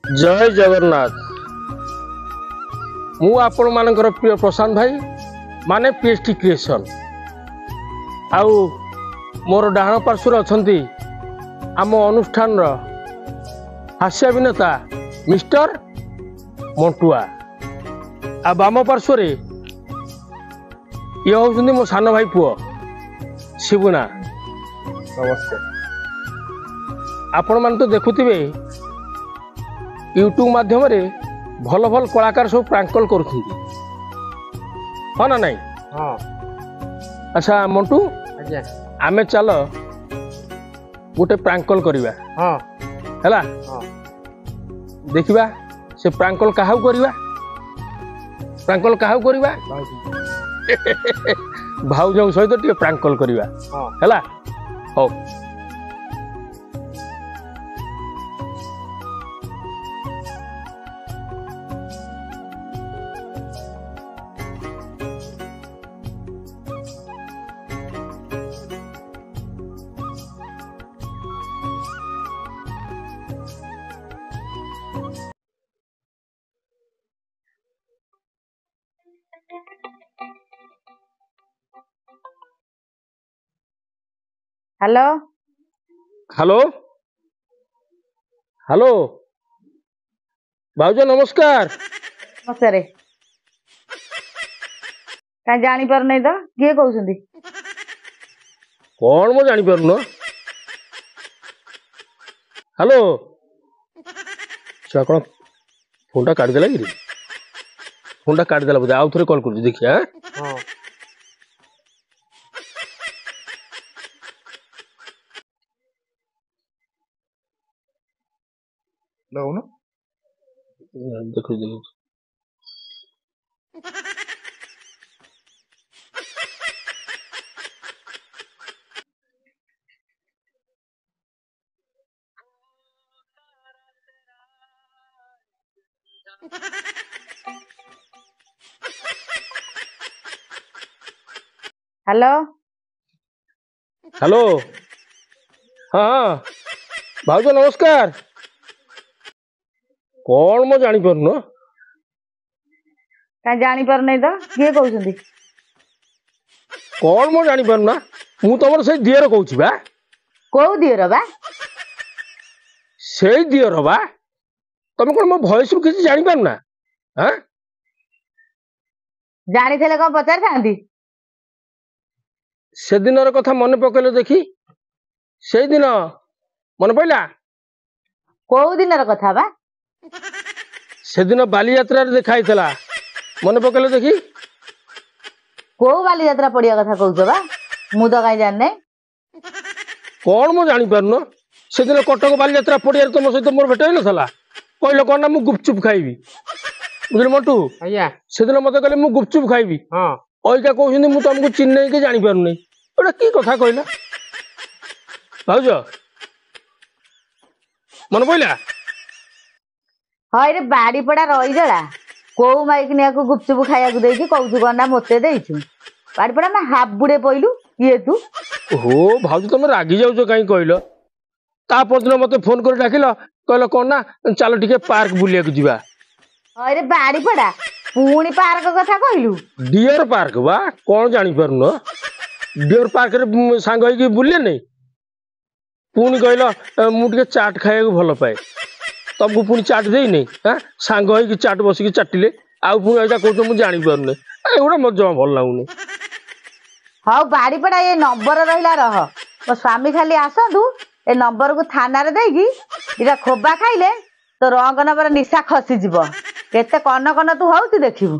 जय जगन्नाथ। मु आपण मानकर प्रिय प्रशांत भाई माने पीएचटी क्रिएशन आउ मोर डाण पार्श्वर अछंती आम अनुष्ठान हास्य अभिनेता मिस्टर मंटुआ आ बाम पार्श्वर ये होउछंती मो सान भाई पुओ शिवुना। नमस्ते। आपण मान तो देखुथिबे यूट्यूब माध्यम रे भल भल कलाकार सब प्रांकल करुछंती हाँ ना नहीं? हाँ। अच्छा मंटू आज्ञा। आमे चल गोटे प्रांकल करिवा। हाँ। हैला हाँ। देखिबा से प्रांकल काहाउ करिवा प्रांकल काहाउ करिवा भाउजों सहित टिके प्रांकल करिवा। हाँ। हैला हो हेलो हेलो हेलो भाउज नमस्कार। नमस्कार कहीं जानी पार नहीं तो किए कहते कौन मो जानी पारुन हेलो कौन फोन टा काटिदेला कि फोन टा काटिदेला बोधे आउ थे कॉल कर देखिए। हाँ। लगुन देखो देखो हेलो हेलो हाँ भाउज नमस्कार। कौन मो जानी पारुन कहीं जानी पार नहीं तो किए कहते कौन मो जानी पारुना मु तुम से दियर कहूँ बा कौ दियर बा से दियर बा तुम कौन मो भॉइस रु किसी जानी पारुना हाँ जानी थे कौन पचार था से दिन कथा मन पकेल देखी से दिन मन पड़ा कौ दिन कथा बा से दिन बाली यात्रा देखाई मन पकेल देखी कौ बाली यात्रा पड़िया कथा कहूच बा मु तो कहीं जाने कौन मो जानी पारुन से दिन कटक बाली यात्रा पड़िया तुम सहित मोर भेट होता कहल कौन ना मु गुपचुप खाइबी बुझल मंटू आज्ञा। से दिन मत कहले मु गुपचुप खाइबी हाँ। अइका कहउछिन मु तुमको चिन्ह के जानी पारुनी एटा की कथा कहला भाउज मन पइला हाँ रे बाड़ी पड़ा रही जला कौ माइकनिया को गुपचुप खाया देकी कहू कौन ना मते देछु बाड़ी पड़ा मैं हाबुड़े पइलु ये तू हो भाउज तुम रागी जाउछ कहीं कहल ता परदिन मते फोन कर डाकिल कहल कौन ना चलो टिके पार्क बुलिया को जीवा। हाँ रे बाड़ी पड़ा पुणी पार्क कथा कहलु डियर पार्क बा कौन जानी पारुन डियर पार्क रे सांग होई बुलिए नहीं पुणी कहल मु टिके चाट खाइବାକୁ भल पाए तुमको पुणी चाट देई नहीं हाँ सांग होई चाट बसिकी चाटिले आउ पुणी एटा कहू मु जानी पारुने एगुड़ा मत जमा भल लागुनी। हाँ बाड़ी पड़ा ये नंबर रहा रह मो स्वामी खाली आसतु ए नंबर को थाना रे देगी इटा खोबा खाइले तो रंग नंबर निशा खसीज केते कन कन तू हूँ देखू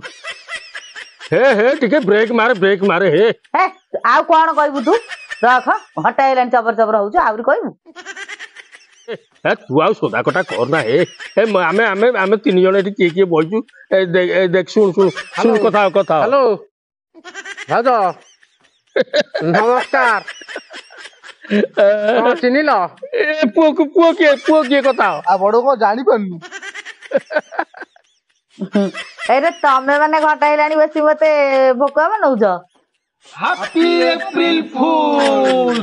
हे टिके ब्रेक मारे हे हे आउ कौन कहबू तू रख हटाइलानी चबर चबर हूँ आहरी कहबू तू आउ सोदा कटा करना हे आमे आमे आमे तीन जण एठी किए किए बइचु देख सुन सुन सुन कथा कथा हेलो भाउज नमस्कार। चिन्हिल पुओ किए कथा आ बड़ को जानी पारनी अरे तमें मैंने घटाइलानी बस मते भोकुआ बनौछ हैप्पी अप्रैल फूल